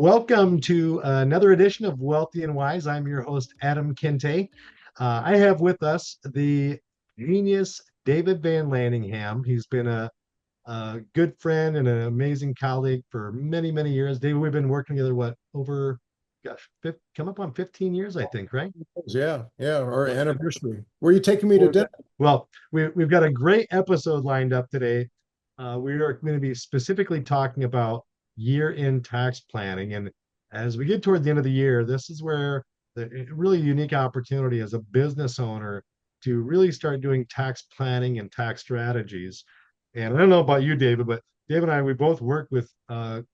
Welcome to another edition of Wealthy and Wise. I'm your host, Adam Kente. I have with us the genius David Van Lanningham. He's been a good friend and an amazing colleague for many, many years. David, we've been working together, what, over, gosh, come up on 15 years, I think, right? Yeah, our Yep. anniversary. Where are you taking me to dinner? Well, we've got a great episode lined up today. We are going to be specifically talking about year-end tax planning. And as we get toward the end of the year, this is where the really unique opportunity as a business owner to really start doing tax planning and tax strategies. And I don't know about you, David, but David and I, we both work with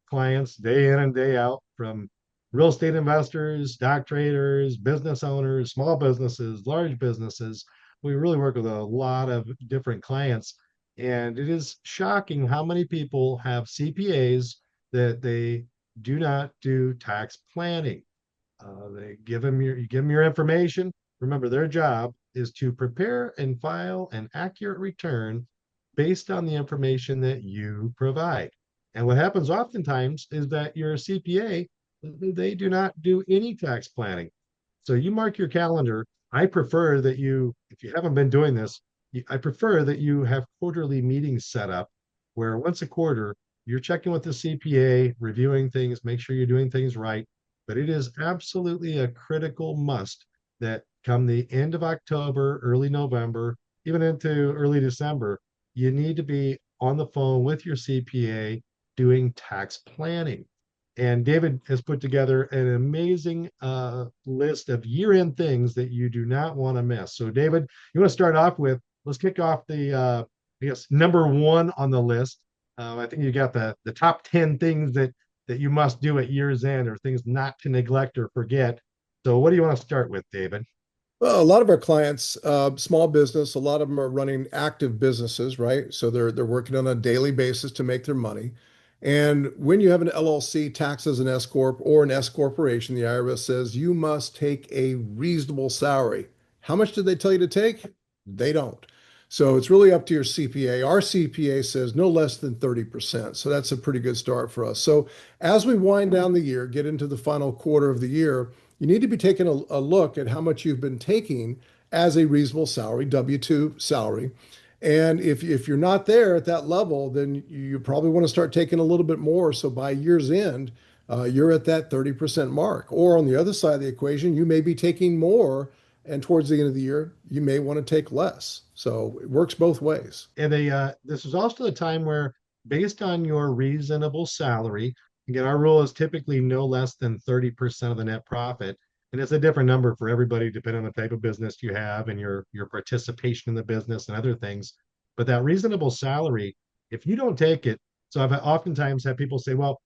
clients day in and day out, from real estate investors, stock traders, business owners, small businesses, large businesses. We really work with a lot of different clients. And it is shocking how many people have CPAs that they do not do tax planning. They give them you give them your information. Remember, their job is to prepare and file an accurate return based on the information that you provide. And what happens oftentimes is that your CPA, they do not do any tax planning. So you mark your calendar. I prefer that you, if you haven't been doing this, I prefer that you have quarterly meetings set up where once a quarter you're checking with the CPA, reviewing things, make sure you're doing things right. But it is absolutely a critical must that come the end of October, early November, even into early December, you need to be on the phone with your CPA doing tax planning. And David has put together an amazing list of year-end things that you do not want to miss. So, David, you want to start off with? Let's kick off I guess, number one on the list. I think you got the top 10 things that you must do at year's end, or things not to neglect or forget. So, what do you want to start with, David? Well, a lot of our clients, small business, a lot of them are running active businesses, right? So they're working on a daily basis to make their money. And when you have an LLC taxed as an S corp or an S corporation, the IRS says you must take a reasonable salary. How much did they tell you to take? They don't. So it's really up to your CPA. Our CPA says no less than 30%. So that's a pretty good start for us. So as we wind down the year, get into the final quarter of the year, you need to be taking a look at how much you've been taking as a reasonable salary, W-2 salary. And if you're not there at that level, then you probably want to start taking a little bit more. So by year's end, you're at that 30% mark. Or on the other side of the equation, you may be taking more, and towards the end of the year, you may want to take less. So it works both ways. And this is also the time where, based on your reasonable salary, again, our rule is typically no less than 30% of the net profit. And it's a different number for everybody, depending on the type of business you have and your participation in the business and other things. But that reasonable salary, if you don't take it, so I've oftentimes had people say, well,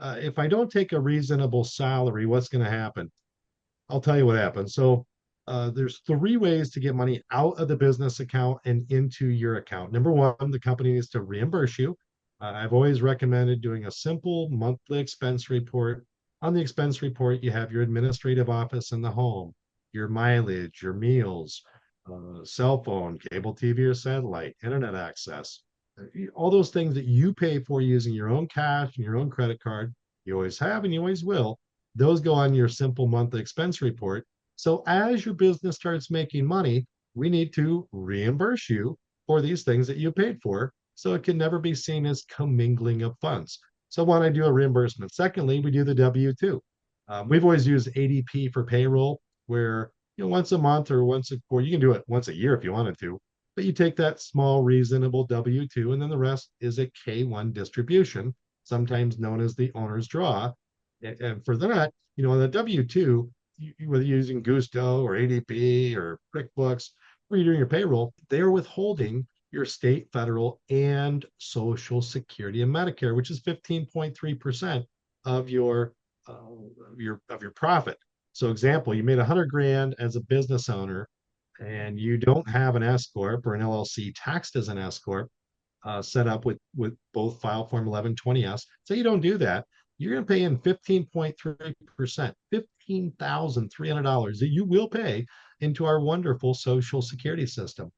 if I don't take a reasonable salary, what's going to happen? I'll tell you what happens. So there's three ways to get money out of the business account and into your account. Number one, the company needs to reimburse you. I've always recommended doing a simple monthly expense report. On the expense report, you have your administrative office in the home, your mileage, your meals, cell phone, cable TV or satellite, internet access, all those things that you pay for using your own cash and your own credit card. You always have and you always will. Those go on your simple monthly expense report. So as your business starts making money, we need to reimburse you for these things that you paid for. So it can never be seen as commingling of funds. So when I do a reimbursement. Secondly, we do the W-2. We've always used ADP for payroll, where once a month or or you can do it once a year if you wanted to, but you take that small reasonable W-2, and then the rest is a K-1 distribution, sometimes known as the owner's draw. And for that, on the W-2, whether you're using Gusto or ADP or QuickBooks, or you're doing your payroll, they're withholding your state, federal, and Social Security and Medicare, which is 15.3% of your profit. So, example, you made 100 grand as a business owner, and you don't have an S corp or an LLC taxed as an S corp, set up with both file form 1120S. So you don't do that, you're going to pay in 15.3%, $15,300 that you will pay into our wonderful Social Security system.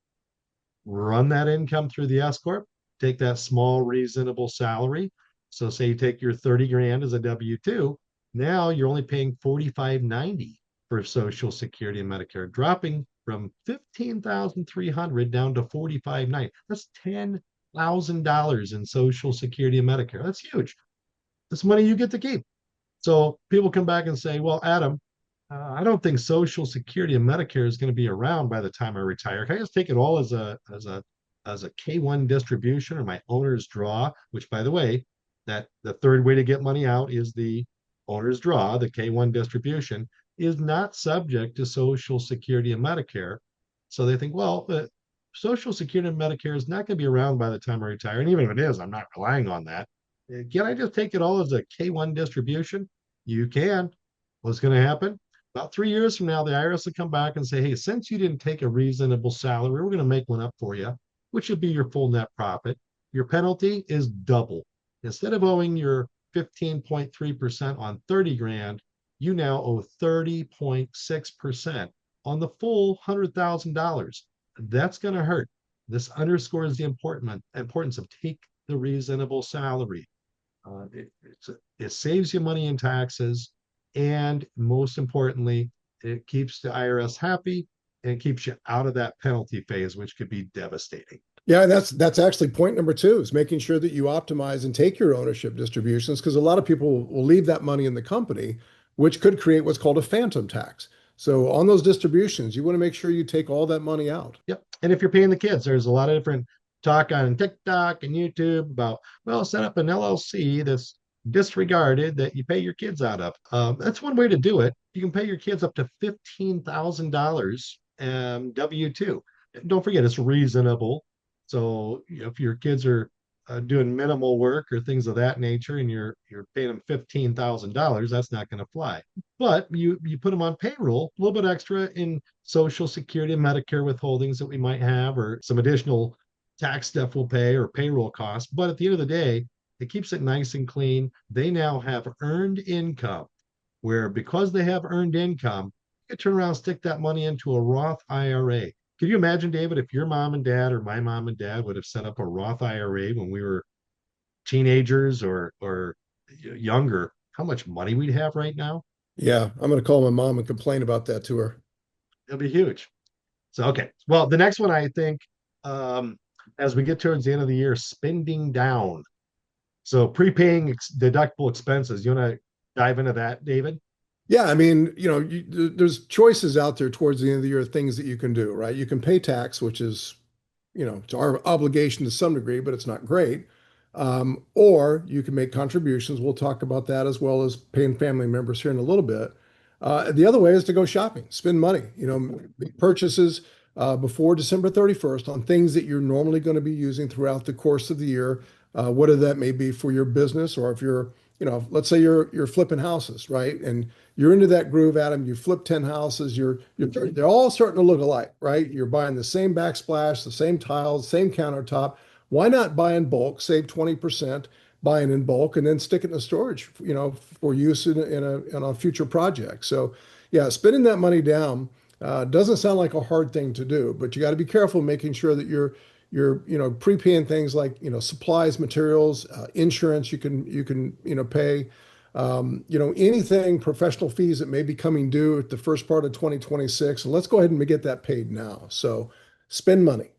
Run that income through the S Corp, take that small, reasonable salary. So say you take your 30 grand as a W-2, Now you're only paying 45.90 for Social Security and Medicare, dropping from 15,300 down to 45.90. That's $10,000 in Social Security and Medicare. That's huge. That's money you get to keep. So people come back and say, well, Adam, I don't think Social Security and Medicare is going to be around by the time I retire. Can I just take it all as a K1 distribution or my owner's draw? Which, by the way, that the third way to get money out is the owner's draw. The K1 distribution is not subject to Social Security and Medicare. So they think, well, Social Security and Medicare is not going to be around by the time I retire. And even if it is, I'm not relying on that. Can I just take it all as a K1 distribution? You can. What's going to happen? About 3 years from now, the IRS will come back and say, hey, since you didn't take a reasonable salary, we're going to make one up for you, which would be your full net profit. Your penalty is double. Instead of owing your 15.3% on 30 grand, you now owe 30.6% on the full $100,000. That's going to hurt. This underscores the importance of take the reasonable salary. It saves you money in taxes. And most importantly, it keeps the IRS happy and keeps you out of that penalty phase, which could be devastating. Yeah, and that's actually point number two is making sure that you optimize and take your ownership distributions because a lot of people will leave that money in the company, which could create what's called a phantom tax. So on those distributions, you want to make sure you take all that money out. Yep. And if you're paying the kids, there's a lot of different talk on TikTok and YouTube about, well, set up an LLC that's disregarded that you pay your kids out of. That's one way to do it. You can pay your kids up to $15,000 W-2. Don't forget, it's reasonable. So if your kids are doing minimal work or things of that nature, and you're paying them $15,000, that's not going to fly. But you put them on payroll, a little bit extra in Social Security and Medicare withholdings that we might have, or some additional tax stuff we'll pay or payroll costs. But at the end of the day, it keeps it nice and clean. They now have earned income, where because they have earned income, you can turn around and stick that money into a Roth IRA. Could you imagine, David, if your mom and dad or my mom and dad would have set up a Roth IRA when we were teenagers or younger, how much money we'd have right now? Yeah, I'm going to call my mom and complain about that to her. It'll be huge. So, okay. Well, the next one, I think, um, as we get towards the end of the year, spending down. So prepaying deductible expenses. You want to dive into that, David? Yeah, I mean, there's choices out there towards the end of the year, things that you can do, right? You can pay tax, which is, it's our obligation to some degree, but it's not great. Or you can make contributions. We'll talk about that as well as paying family members here in a little bit. The other way is to go shopping, spend money, make purchases before December 31st on things that you're normally going to be using throughout the course of the year, whether that may be for your business or if you're, let's say you're flipping houses, right? And you're into that groove, Adam. You flip 10 houses, they're all starting to look alike, right? You're buying the same backsplash, the same tiles, same countertop. Why not buy in bulk, save 20%, buying in bulk, and then stick it in the storage, for use in a future project. So, yeah, spending that money down doesn't sound like a hard thing to do, but you got to be careful making sure that you're prepaying things like supplies, materials, insurance. You can pay. Anything professional fees that may be coming due at the first part of 2026. And let's go ahead and get that paid now. So spend money.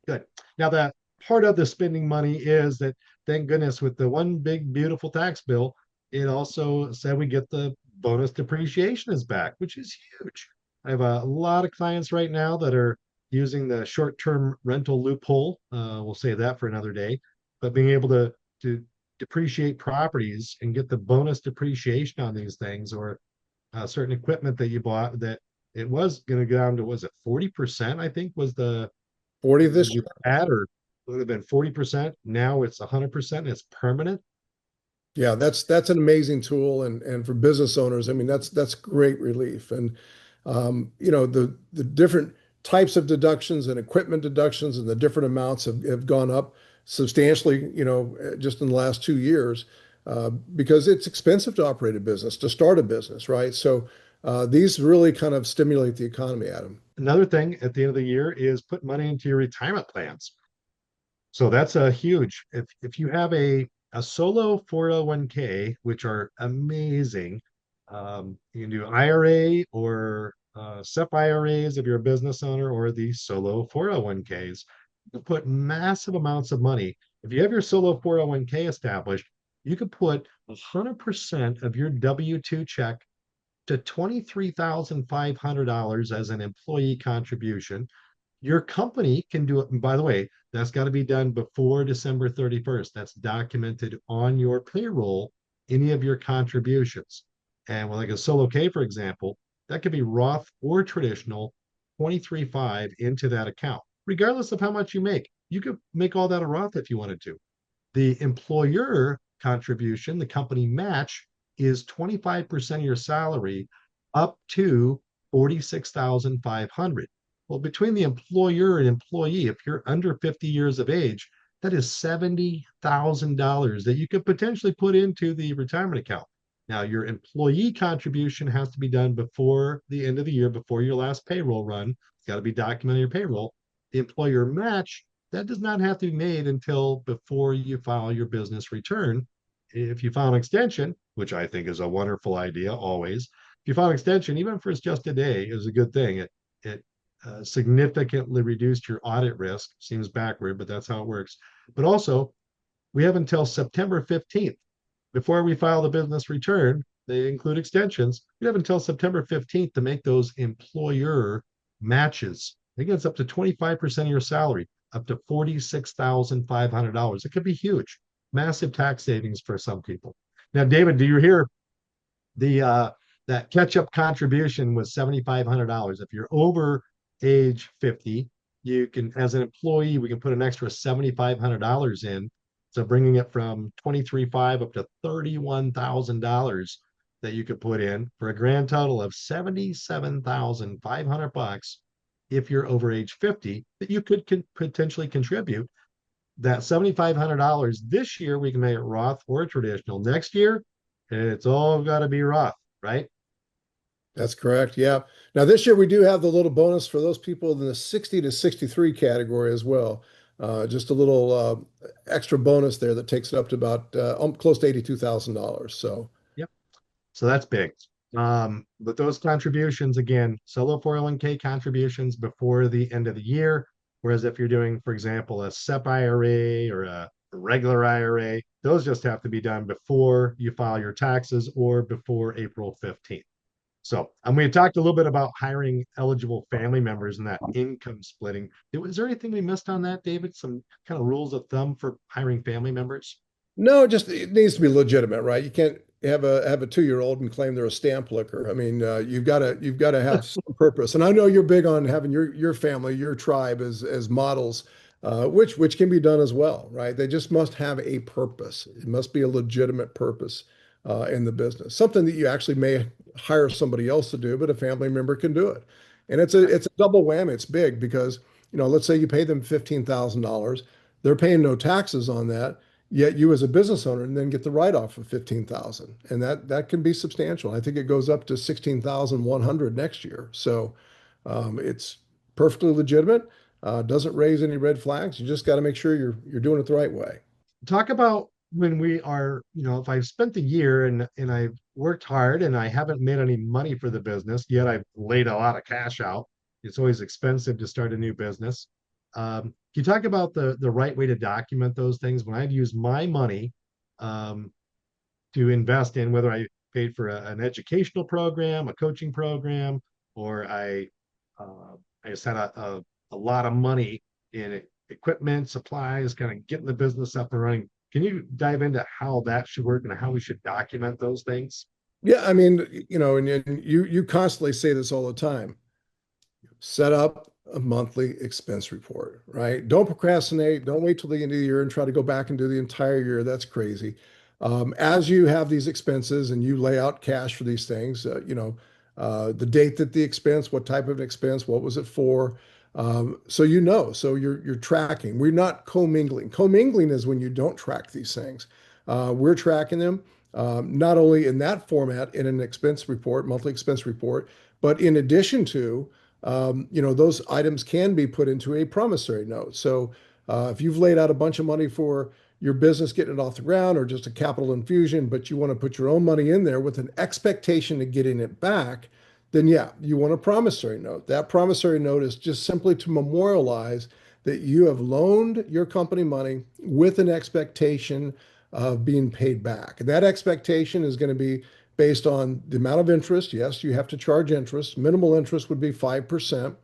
Good. Now, that part of the spending money is that, thank goodness, with the one big, beautiful tax bill, it also said we get the bonus depreciation is back, which is huge. I have a lot of clients right now that are using the short-term rental loophole. We'll save that for another day. But being able to depreciate properties and get the bonus depreciation on these things, or certain equipment that you bought that it was going to go down to, was it 40%? I think was the 40 this you year. had, or it would have been 40%. Now it's 100%. It's permanent. Yeah, that's an amazing tool, and for business owners, I mean that's great relief. And the different types of deductions and equipment deductions and the different amounts have gone up substantially, just in the last 2 years, because it's expensive to operate a business, to start a business, right? So these really kind of stimulate the economy, Adam. Another thing at the end of the year is put money into your retirement plans. So that's a huge, if you have a a solo 401k, which are amazing. You can do IRA or SEP IRAs if you're a business owner, or the solo 401ks. You can put massive amounts of money. If you have your solo 401k established, you could put 100% of your W-2 check to $23,500 as an employee contribution. Your company can do it. And by the way, that's got to be done before December 31st. That's documented on your payroll, any of your contributions. And with like a solo K, for example, that could be Roth or traditional, 23.5 into that account, regardless of how much you make. You could make all that a Roth if you wanted to. The employer contribution, the company match, is 25% of your salary up to 46,500. Well, between the employer and employee, if you're under 50 years of age, that is $70,000 that you could potentially put into the retirement account. Now, your employee contribution has to be done before the end of the year, before your last payroll run. It's got to be documented on your payroll. The employer match, that does not have to be made until before you file your business return. If you file an extension, which I think is a wonderful idea always, if you file an extension, even if it's just a day, is a good thing. It significantly reduced your audit risk. Seems backward, but that's how it works. But also, we have until September 15th before we file the business return. They include extensions. We have until September 15th to make those employer matches. I think it's up to 25% of your salary, up to $46,500. It could be huge, massive tax savings for some people. Now, David, do you hear the that catch-up contribution was $7,500? If you're over age 50, you can, as an employee, we can put an extra $7,500 in. So bringing it from 23.5 up to $31,000 that you could put in for a grand total of 77,500 bucks if you're over age 50 that you could potentially contribute. That $7,500 this year, we can make it Roth or traditional. Next year, it's all got to be Roth, right? That's correct. Yeah. Now this year we do have the little bonus for those people in the 60 to 63 category as well. Just a little extra bonus there that takes it up to about close to $82,000. So Yep. So that's big. But those contributions, again, solo 401k contributions before the end of the year. Whereas if you're doing, for example, a SEP IRA or a regular IRA, those just have to be done before you file your taxes or before April 15th. So, and we talked a little bit about hiring eligible family members and that income splitting. Was there anything we missed on that, David? Some kind of rules of thumb for hiring family members? no, just it needs to be legitimate, right? You can't have a 2-year-old and claim they're a stamp licker. I mean, you've got to have some purpose. And I know you're big on having your family, your tribe as models, which can be done as well, right? They just must have a purpose. It must be a legitimate purpose in the business, something that you actually may hire somebody else to do, but a family member can do it. And it's a double whammy. It's big because, let's say you pay them $15,000, they're paying no taxes on that. Yet you as a business owner and then get the write-off of 15,000. And that can be substantial. I think it goes up to 16,100 next year. So it's perfectly legitimate. Doesn't raise any red flags. You just got to make sure you're doing it the right way. Talk about when we are, if I've spent the year and I've worked hard and I haven't made any money for the business, yet I've laid a lot of cash out. It's always expensive to start a new business. Can you talk about the right way to document those things? When I've used my money um, to invest in, whether I paid for an educational program, a coaching program, or I just had a lot of money in equipment, supplies, kind of getting the business up and running. Can you dive into how that should work and how we should document those things? Yeah, I mean, and you constantly say this all the time. Set up a monthly expense report, right? Don't procrastinate. Don't wait till the end of the year and try to go back and do the entire year. That's crazy. As you have these expenses and you lay out cash for these things, the date that the expense, what type of expense, what was it for? So you're tracking. We're not commingling. Commingling is when you don't track these things. We're tracking them not only in that format in an expense report, monthly expense report, but in addition to those items can be put into a promissory note. So if you've laid out a bunch of money for your business getting it off the ground or just a capital infusion, but you want to put your own money in there with an expectation of getting it back, then yeah, you want a promissory note. That promissory note is just simply to memorialize that you have loaned your company money with an expectation of being paid back. And that expectation is going to be based on the amount of interest. Yes, you have to charge interest. Minimal interest would be 5%.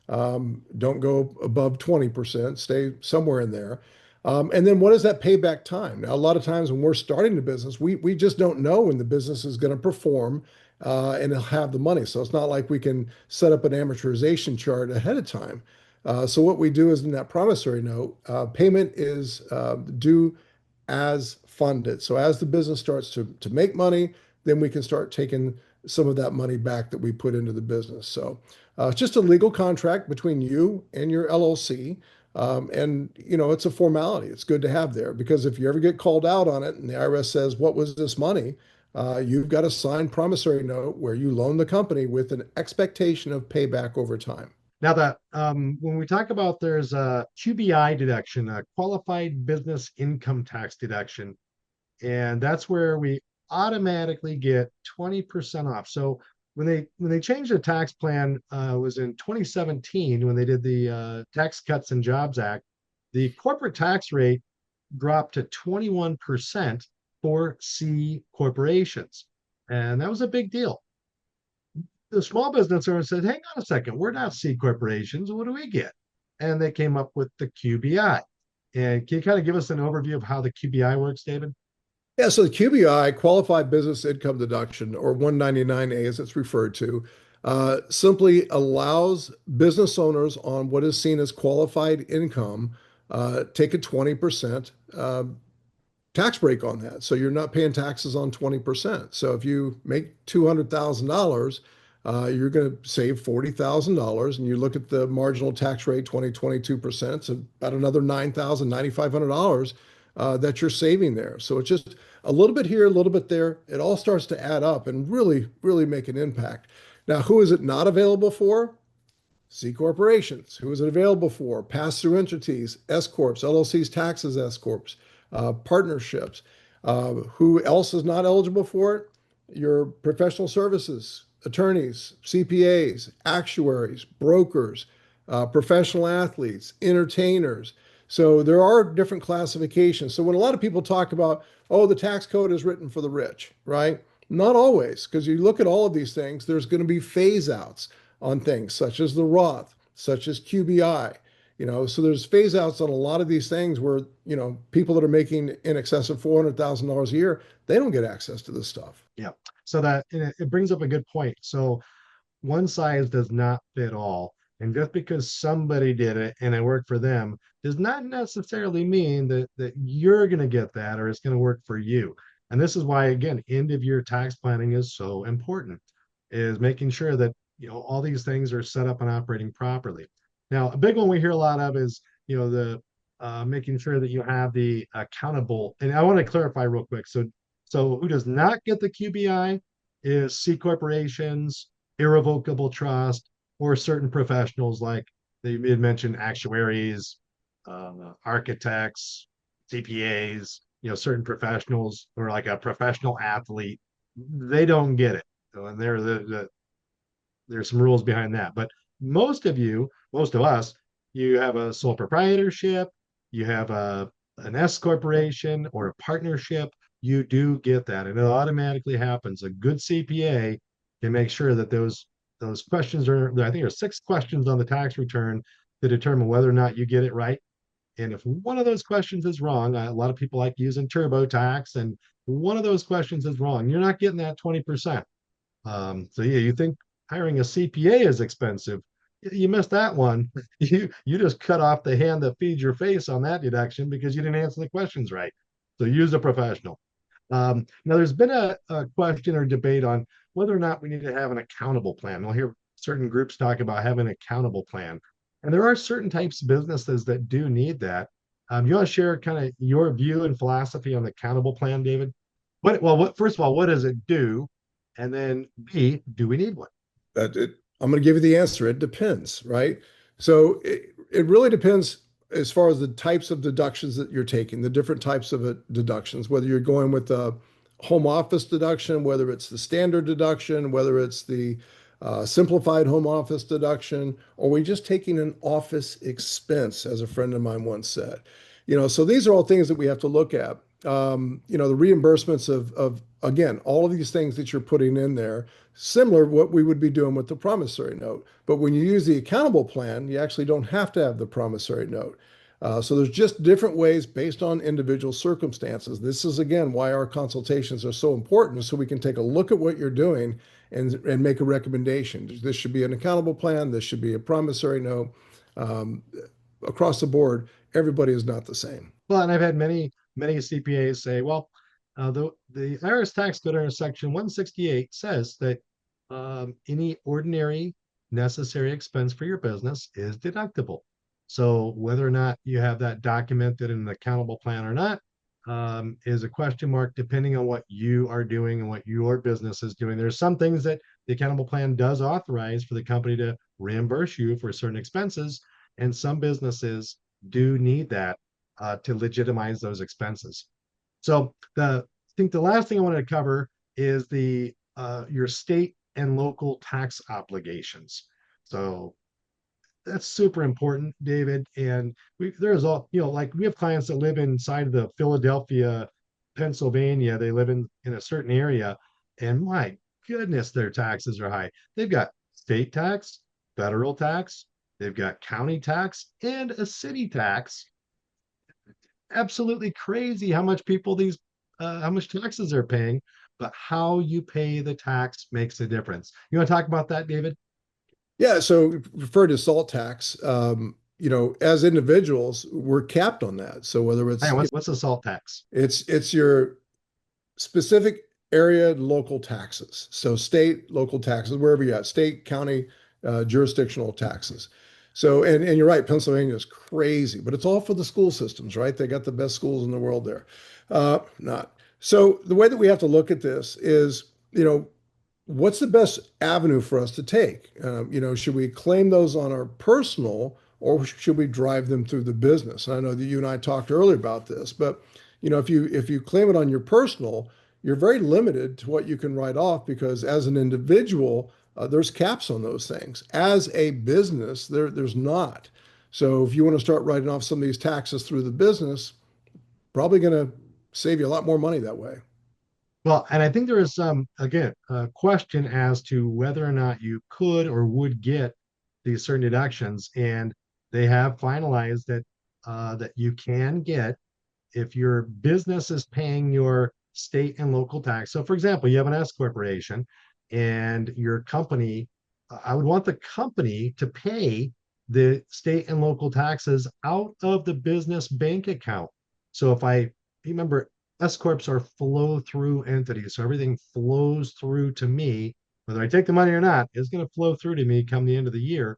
Don't go above 20%, stay somewhere in there. And then what is that payback time? Now, a lot of times when we're starting the business, we just don't know when the business is going to perform and it'll have the money. So it's not like we can set up an amortization chart ahead of time. So what we do is in that promissory note, payment is due as funded. So as the business starts to make money, then we can start taking some of that money back that we put into the business. So it's just a legal contract between you and your LLC. And it's a formality. It's good to have there because if you ever get called out on it and the IRS says, "What was this money?" You've got a signed promissory note where you loan the company with an expectation of payback over time. Now that when we talk about there's a QBI deduction, a qualified business income tax deduction, and that's where we automatically get 20% off. So when they changed the tax plan, was in 2017 when they did the Tax Cuts and Jobs Act. The corporate tax rate dropped to 21% for C corporations, and that was a big deal. The small business owner said, "Hang on a second, we're not C corporations. What do we get?" And they came up with the QBI. And can you kind of give us an overview of how the QBI works, David? Yeah, so the QBI, Qualified Business Income Deduction, or 199A as it's referred to, simply allows business owners on what is seen as qualified income take a 20% tax break on that. So you're not paying taxes on 20%. So if you make $200,000, you're going to save $40,000. And you look at the marginal tax rate, 22%, it's about another $9,000, $9,500 that you're saving there. So it's just a little bit here, a little bit there. It all starts to add up and really, really make an impact. Now, who is it not available for? C corporations. Who is it available for? Pass-through entities, S-Corps, LLCs, taxes, S-Corps, partnerships. Who else is not eligible for it? Your professional services, attorneys, CPAs, actuaries, brokers, professional athletes, entertainers. So there are different classifications. So when a lot of people talk about, oh, the tax code is written for the rich, right? Not always, because you look at all of these things, there's going to be phase outs on things such as the Roth, such as QBI. So there's phase outs on a lot of these things where, people that are making in excess of $400,000 a year, they don't get access to this stuff. Yeah. So that and it brings up a good point. So one size does not fit all. And just because somebody did it and it worked for them does not necessarily mean that you're going to get that or it's going to work for you. And this is why, again, end of year tax planning is so important, is making sure that all these things are set up and operating properly. Now, a big one we hear a lot of is the making sure that you have the accountable. And I want to clarify real quick. So who does not get the QBI is C corporations, irrevocable trust, or certain professionals like they had mentioned actuaries, architects, CPAs, certain professionals or like a professional athlete, they don't get it. And there's some rules behind that. But most of us, you have a sole proprietorship, you have an S corporation or a partnership, you do get that. And it automatically happens. A good CPA can make sure that those questions are, I think there's 6 questions on the tax return to determine whether or not you get it right. And if one of those questions is wrong, a lot of people like using TurboTax, and one of those questions is wrong, you're not getting that 20%. So yeah, you think hiring a CPA is expensive. You missed that one. You just cut off the hand that feeds your face on that deduction because you didn't answer the questions right. So use a professional. Now, there's been a question or debate on whether or not we need to have an accountable plan. We'll hear certain groups talk about having an accountable plan. And there are certain types of businesses that do need that. You want to share kind of your view and philosophy on the accountable plan, David? First of all, what does it do? And then B, do we need one? I'm going to give you the answer. It depends, right? So it really depends as far as the types of deductions that you're taking, the different types of deductions, whether you're going with a home office deduction, whether it's the standard deduction, whether it's the simplified home office deduction, or we just taking an office expense, as a friend of mine once said. So these are all things that we have to look at. The reimbursements of again, all of these things that you're putting in there, similar to what we would be doing with the promissory note. But when you use the accountable plan, you actually don't have to have the promissory note. So there's just different ways based on individual circumstances. This is again why our consultations are so important, so we can take a look at what you're doing and make a recommendation. This should be an accountable plan. This should be a promissory note. Um, Across the board, everybody is not the same. Well, and I've had many CPAs say, well, the IRS tax code under section 168 says that any ordinary necessary expense for your business is deductible. So whether or not you have that documented in an accountable plan or not is a question mark, depending on what you are doing and what your business is doing. There's some things that the accountable plan does authorize for the company to reimburse you for certain expenses, and some businesses do need that to legitimize those expenses. So I think the last thing I wanted to cover is the your state and local tax obligations. So that's super important, David. And there's all, like we have clients that live inside of the Philadelphia, Pennsylvania. They live in a certain area, and my goodness, their taxes are high. They've got state tax, federal tax, they've got county tax, and a city tax. Absolutely crazy how much taxes they're paying, but how you pay the tax makes a difference. You want to talk about that, David? Yeah, so refer to salt tax. As individuals, we're capped on that. So whether Hang it's on, what's the salt tax? it's your specific area local taxes. So state, local taxes, wherever you're at, state, county, jurisdictional taxes. So, and you're right, Pennsylvania is crazy, but it's all for the school systems, right? They got the best schools in the world there. Not. So the way that we have to look at this is, what's the best avenue for us to take? Should we claim those on our personal, or should we drive them through the business? And I know that you and I talked earlier about this, but if you claim it on your personal, you're very limited to what you can write off, because as an individual, there's caps on those things. As a business, there's not. So if you want to start writing off some of these taxes through the business, probably going to save you a lot more money that way. Well, and I think there is some, again, a question as to whether or not you could or would get these certain deductions. And they have finalized that you can get if your business is paying your state and local tax. So, for example, you have an S corporation and your company, I would want the company to pay the state and local taxes out of the business bank account. So if I remember, S corps are flow through entities, so everything flows through to me, whether I take the money or not, is going to flow through to me come the end of the year.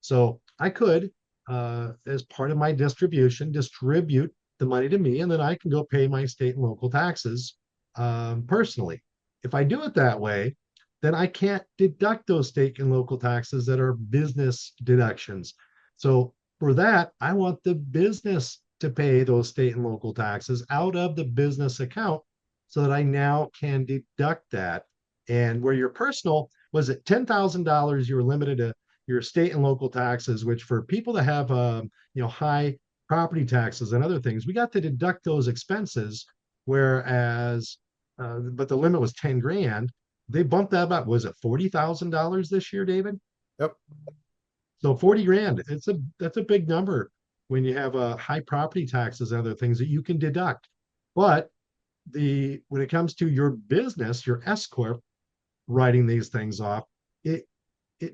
So I could, as part of my distribution, distribute the money to me, and then I can go pay my state and local taxes personally. If I do it that way, then I can't deduct those state and local taxes that are business deductions. So for that, I want the business to pay those state and local taxes out of the business account so that I now can deduct that. And where your personal was it $10,000, you were limited to your state and local taxes, which for people that have high property taxes and other things, we got to deduct those expenses. Whereas, but the limit was 10 grand. They bumped that up. Was it $40,000 this year, David? Yep. So 40 grand. That's a big number when you have high property taxes and other things that you can deduct. But when it comes to your business, your S corp writing these things off, it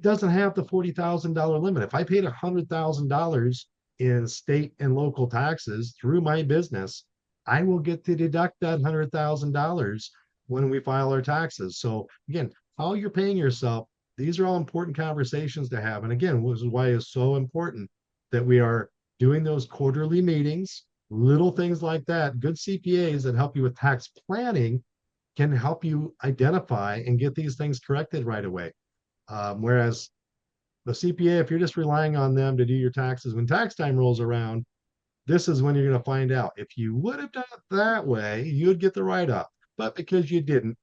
doesn't have the $40,000 limit. If I paid $100,000 in state and local taxes through my business, I will get to deduct that $100,000 when we file our taxes. So again, how you're paying yourself, these are all important conversations to have. And again, this is why it's so important that we are doing those quarterly meetings, little things like that. Good CPAs that help you with tax planning can help you identify and get these things corrected right away. Whereas the CPA, if you're just relying on them to do your taxes when tax time rolls around, this is when you're going to find out. If you would have done it that way, you'd get the write-off. But because you didn't,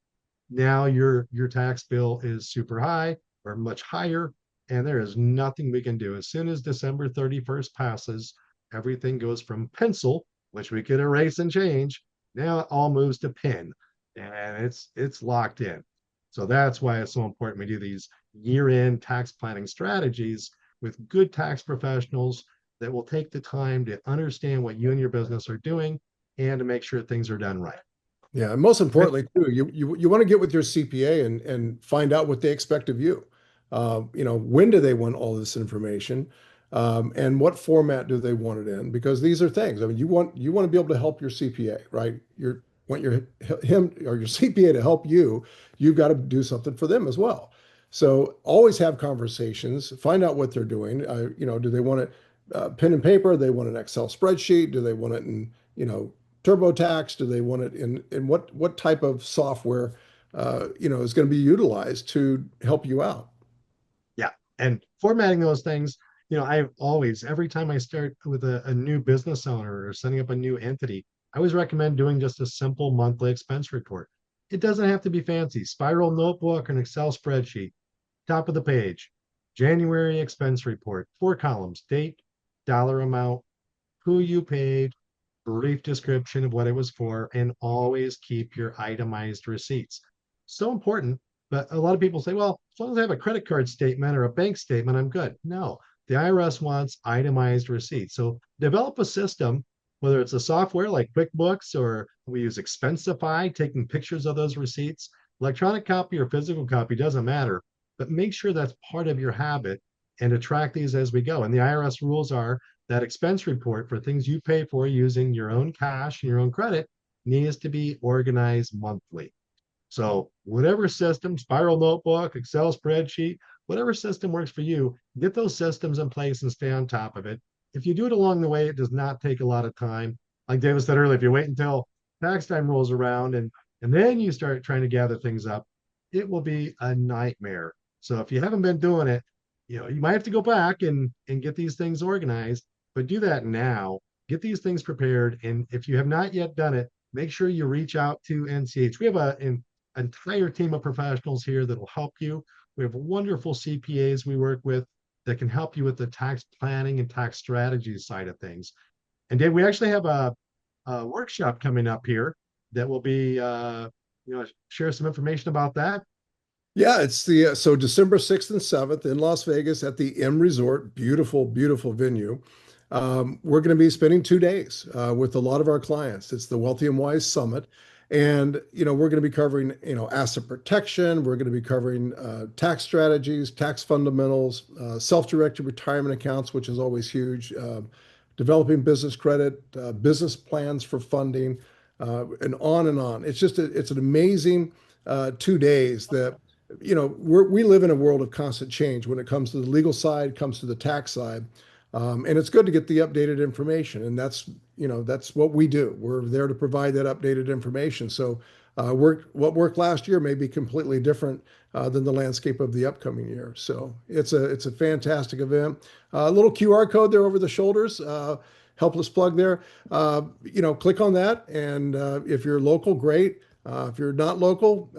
now your tax bill is super high or much higher, and there is nothing we can do. As soon as December 31st passes, everything goes from pencil, which we could erase and change. Now it all moves to pen, and it's locked in. So that's why it's so important we do these year-end tax planning strategies with good tax professionals that will take the time to understand what you and your business are doing and to make sure things are done right. Yeah, and most importantly, too, you want to get with your CPA and find out what they expect of you. When do they want all this information, and what format do they want it in? Because these are things. I mean, you want to be able to help your CPA, right? You want him or your CPA to help you. You've got to do something for them as well. So always have conversations. Find out what they're doing. Do they want it pen and paper? Do they want an Excel spreadsheet? Do they want it in TurboTax? Do they want it in what type of software is going to be utilized to help you out? Yeah. And formatting those things, I've always, every time I start with a new business owner or setting up a new entity, I always recommend doing just a simple monthly expense report. It doesn't have to be fancy. Spiral notebook, an Excel spreadsheet, top of the page, January expense report, 4 columns, date, dollar amount, who you paid, brief description of what it was for, and always keep your itemized receipts. So important. But a lot of people say, well, as long as I have a credit card statement or a bank statement, I'm good. No, the IRS wants itemized receipts. So develop a system, whether it's a software like QuickBooks or we use Expensify, taking pictures of those receipts, electronic copy or physical copy, doesn't matter. But make sure that's part of your habit and to track these as we go. And the IRS rules are that expense report for things you pay for using your own cash and your own credit needs to be organized monthly. So whatever system, spiral notebook, Excel spreadsheet, whatever system works for you, get those systems in place and stay on top of it. If you do it along the way, it does not take a lot of time. Like David said earlier, if you wait until tax time rolls around and then you start trying to gather things up, it will be a nightmare. So if you haven't been doing it, you might have to go back and get these things organized, but do that now. Get these things prepared. And if you have not yet done it, make sure you reach out to NCH. We have an entire team of professionals here that will help you. We have wonderful CPAs we work with that can help you with the tax planning and tax strategy side of things. And Dave, we actually have a workshop coming up here that will be, share some information about that. Yeah, it's the so December 6th and 7th in Las Vegas at the M Resort. Beautiful, beautiful venue. We're going to be spending 2 days with a lot of our clients. It's the Wealthy and Wise Summit. And, we're going to be covering, asset protection. We're going to be covering tax strategies, tax fundamentals, self-directed retirement accounts, which is always huge, developing business credit, business plans for funding, and on and on. It's an amazing 2 days that we live in a world of constant change when it comes to the legal side, comes to the tax side. And it's good to get the updated information. And that's what we do. We're there to provide that updated information. So what worked last year may be completely different than the landscape of the upcoming year. So it's a fantastic event. A little QR code there over the shoulders. Helpless plug there. Click on that. And if you're local, great. If you're not local,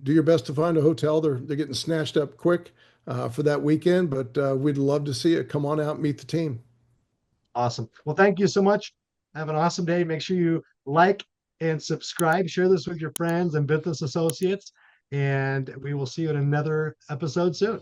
do your best to find a hotel. They're getting snatched up quick for that weekend, but we'd love to see it. Come on out, meet the team. Awesome. Well, thank you so much. Have an awesome day. Make sure you like and subscribe. Share this with your friends and business associates. And we will see you in another episode soon.